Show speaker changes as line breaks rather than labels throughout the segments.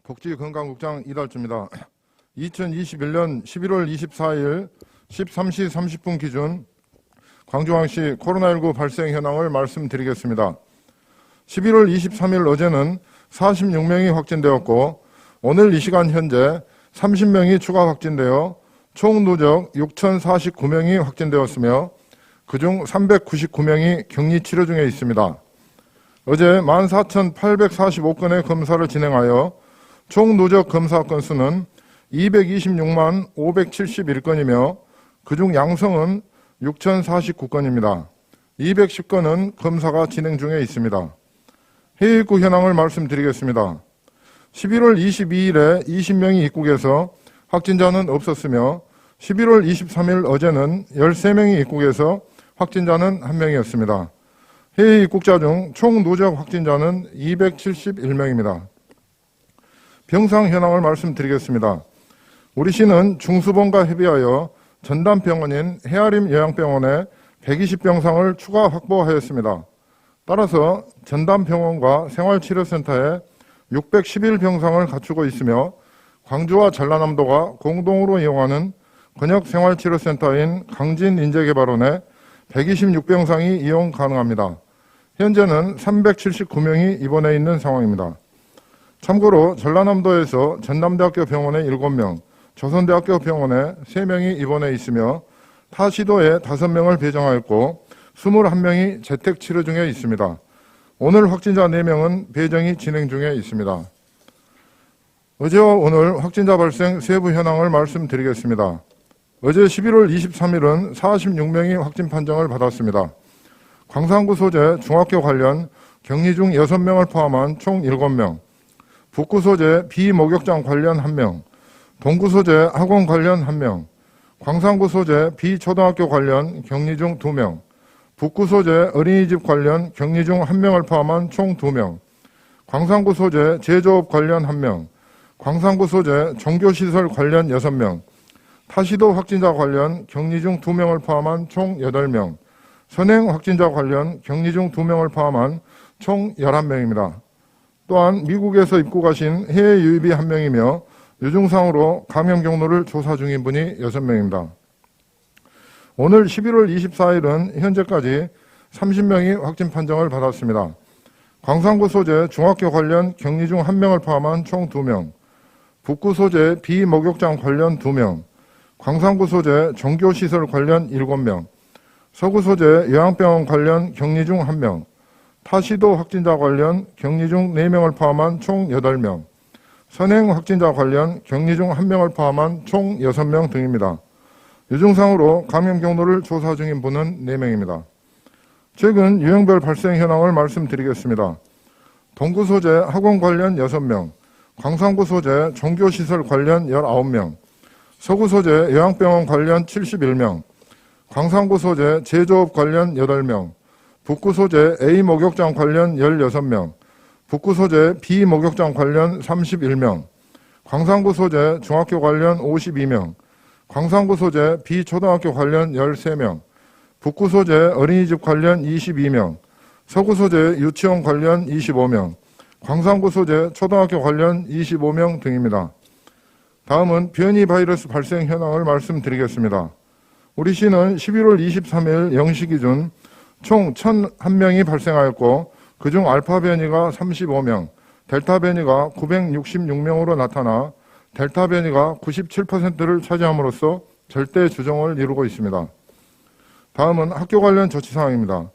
복지건강국장 이달주입니다. 2021년 11월 24일 13시 30분 기준 광주광시 코로나19 발생 현황을 말씀드리겠습니다. 11월 23일 어제는 46명이 확진되었고 오늘 이 시간 현재 30명이 추가 확진되어 총 누적 6,049명이 확진되었으며 그중 399명이 격리 치료 중에 있습니다. 어제 14,845건의 검사를 진행하여 총 누적 검사 건수는 226만 571건이며 그중 양성은 6,049건입니다. 210건은 검사가 진행 중에 있습니다. 해외 입국 현황을 말씀드리겠습니다. 11월 22일에 20명이 입국해서 확진자는 없었으며 11월 23일 어제는 13명이 입국해서 확진자는 1명이었습니다. 해외 입국자 중 총 누적 확진자는 271명입니다. 병상 현황을 말씀드리겠습니다. 우리 시는 중수본과 협의하여 전담병원인 해아림 요양병원에 120병상을 추가 확보하였습니다. 따라서 전담병원과 생활치료센터에 611병상을 갖추고 있으며 광주와 전라남도가 공동으로 이용하는 권역생활치료센터인 강진인재개발원에 126병상이 이용 가능합니다. 현재는 379명이 입원해 있는 상황입니다. 참고로 전라남도에서 전남대학교 병원에 7명, 조선대학교 병원에 3명이 입원해 있으며 타 시도에 5명을 배정하였고 21명이 재택치료 중에 있습니다. 오늘 확진자 4명은 배정이 진행 중에 있습니다. 어제와 오늘 확진자 발생 세부 현황을 말씀드리겠습니다. 어제 11월 23일은 46명이 확진 판정을 받았습니다. 광산구 소재 중학교 관련 격리 중 6명을 포함한 총 7명, 북구 소재 비목욕장 관련 1명, 동구 소재 학원 관련 1명, 광산구 소재 비초등학교 관련 격리 중 2명, 북구 소재 어린이집 관련 격리 중 1명을 포함한 총 2명, 광산구 소재 제조업 관련 1명, 광산구 소재 종교시설 관련 6명, 타시도 확진자 관련 격리 중 2명을 포함한 총 8명, 선행 확진자 관련 격리 중 2명을 포함한 총 11명입니다. 또한 미국에서 입국하신 해외 유입이 1명이며 유증상으로 감염 경로를 조사 중인 분이 6명입니다. 오늘 11월 24일은 현재까지 30명이 확진 판정을 받았습니다. 광산구 소재 중학교 관련 격리 중 1명을 포함한 총 2명, 북구 소재 비목욕장 관련 2명, 광산구 소재 종교시설 관련 7명, 서구 소재 요양병원 관련 격리 중 1명, 타시도 확진자 관련 격리 중 4명을 포함한 총 8명, 선행 확진자 관련 격리 중 1명을 포함한 총 6명 등입니다. 유증상으로 감염 경로를 조사 중인 분은 4명입니다. 최근 유형별 발생 현황을 말씀드리겠습니다. 동구 소재 학원 관련 6명, 광산구 소재 종교시설 관련 19명, 서구 소재 요양병원 관련 71명, 광산구 소재 제조업 관련 8명, 북구 소재 A 목욕장 관련 16명, 북구 소재 B 목욕장 관련 31명, 광산구 소재 중학교 관련 52명, 광산구 소재 B 초등학교 관련 13명, 북구 소재 어린이집 관련 22명, 서구 소재 유치원 관련 25명, 광산구 소재 초등학교 관련 25명 등입니다. 다음은 변이 바이러스 발생 현황을 말씀드리겠습니다. 우리 시는 11월 23일 0시 기준 총 1,001명이 발생하였고 그중 알파 변이가 35명, 델타 변이가 966명으로 나타나 델타 변이가 97%를 차지함으로써 절대 주종을 이루고 있습니다. 다음은 학교 관련 조치 사항입니다.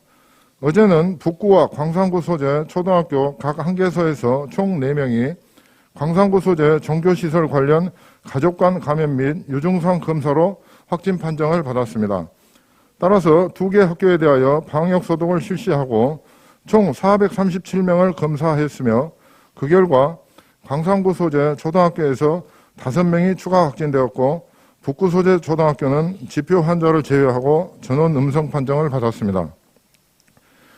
어제는 북구와 광산구 소재 초등학교 각 1개소에서 총 4명이 광산구 소재 종교시설 관련 가족 간 감염 및 유증상 검사로 확진 판정을 받았습니다. 따라서 2개 학교에 대하여 방역 소독을 실시하고 총 437명을 검사했으며 그 결과 광산구 소재 초등학교에서 5명이 추가 확진되었고 북구 소재 초등학교는 지표 환자를 제외하고 전원 음성 판정을 받았습니다.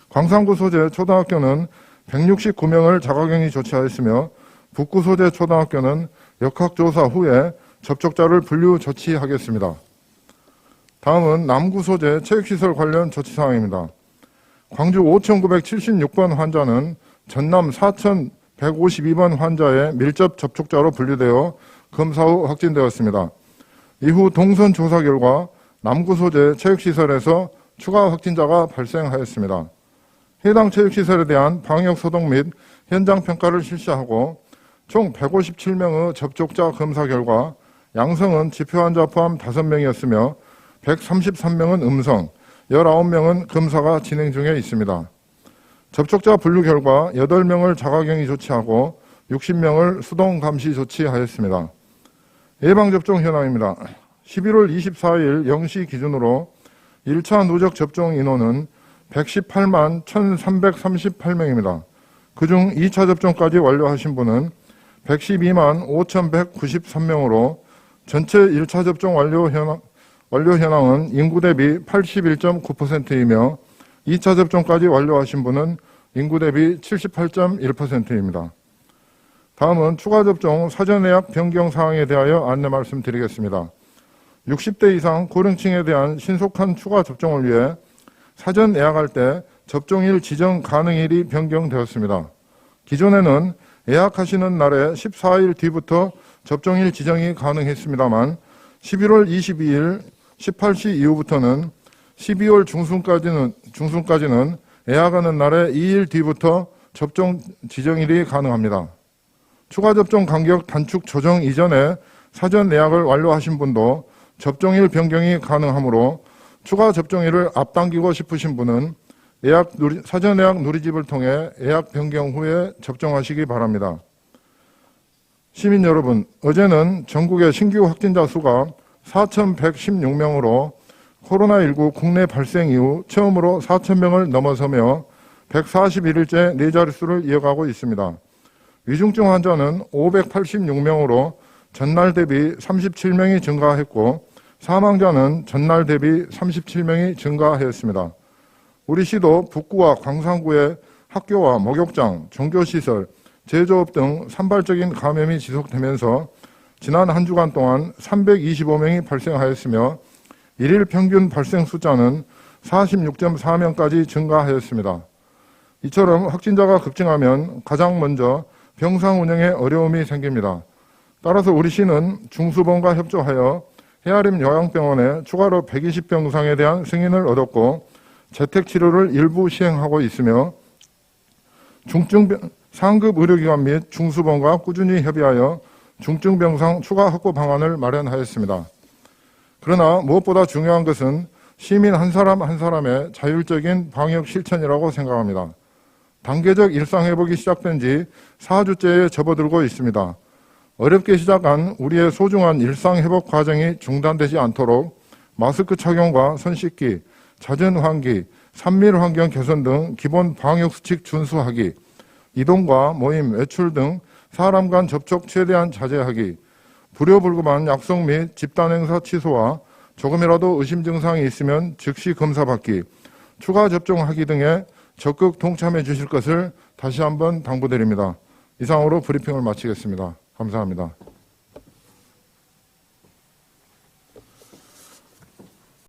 광산구 소재 초등학교는 169명을 자가격리 조치하였으며 북구 소재 초등학교는 역학조사 후에 접촉자를 분류 조치하겠습니다. 다음은 남구 소재 체육시설 관련 조치사항입니다. 광주 5,976번 환자는 전남 4,100 152번 환자의 밀접 접촉자로 분류되어 검사 후 확진되었습니다. 이후 동선 조사 결과 남구 소재 체육시설에서 추가 확진자가 발생하였습니다. 해당 체육시설에 대한 방역 소독 및 현장 평가를 실시하고 총 157명의 접촉자 검사 결과 양성은 지표 환자 포함 5명이었으며 133명은 음성, 19명은 검사가 진행 중에 있습니다. 접촉자 분류 결과 8명을 자가격리 조치하고 60명을 수동 감시 조치하였습니다. 예방접종 현황입니다. 11월 24일 0시 기준으로 1차 누적 접종 인원은 118만 1,338명입니다. 그중 2차 접종까지 완료하신 분은 112만 5,193명으로 전체 1차 접종 완료 현황은 인구 대비 81.9%이며 2차 접종까지 완료하신 분은 인구 대비 78.1%입니다. 다음은 추가 접종 사전 예약 변경 사항에 대하여 안내 말씀드리겠습니다. 60대 이상 고령층에 대한 신속한 추가 접종을 위해 사전 예약할 때 접종일 지정 가능일이 변경되었습니다. 기존에는 예약하시는 날에 14일 뒤부터 접종일 지정이 가능했습니다만 11월 22일 18시 이후부터는 12월 중순까지는 예약하는 날에 2일 뒤부터 접종 지정일이 가능합니다. 추가 접종 간격 단축 조정 이전에 사전 예약을 완료하신 분도 접종일 변경이 가능하므로 추가 접종일을 앞당기고 싶으신 분은 사전 예약 누리집을 통해 예약 변경 후에 접종하시기 바랍니다. 시민 여러분, 어제는 전국의 신규 확진자 수가 4,116명으로 코로나19 국내 발생 이후 처음으로 4,000명을 넘어서며 141일째 네 자릿수를 이어가고 있습니다. 위중증 환자는 586명으로 전날 대비 37명이 증가했고 사망자는 전날 대비 37명이 증가하였습니다. 우리 시도 북구와 광산구의 학교와 목욕장, 종교시설, 제조업 등 산발적인 감염이 지속되면서 지난 한 주간 동안 325명이 발생하였으며 일일 평균 발생 숫자는 46.4명까지 증가하였습니다. 이처럼 확진자가 급증하면 가장 먼저 병상 운영에 어려움이 생깁니다. 따라서 우리 시는 중수본과 협조하여 해아림 요양병원에 추가로 120병상에 대한 승인을 얻었고 재택치료를 일부 시행하고 있으며 상급 의료기관 및 중수본과 꾸준히 협의하여 중증병상 추가 확보 방안을 마련하였습니다. 그러나 무엇보다 중요한 것은 시민 한 사람 한 사람의 자율적인 방역 실천이라고 생각합니다. 단계적 일상회복이 시작된 지 4주째에 접어들고 있습니다. 어렵게 시작한 우리의 소중한 일상회복 과정이 중단되지 않도록 마스크 착용과 손 씻기, 잦은 환기, 산밀 환경 개선 등 기본 방역수칙 준수하기, 이동과 모임, 외출 등 사람 간 접촉 최대한 자제하기, 불효불급한 약속 및 집단행사 취소와 조금이라도 의심 증상이 있으면 즉시 검사받기, 추가 접종하기 등에 적극 동참해 주실 것을 다시 한번 당부드립니다. 이상으로 브리핑을 마치겠습니다. 감사합니다.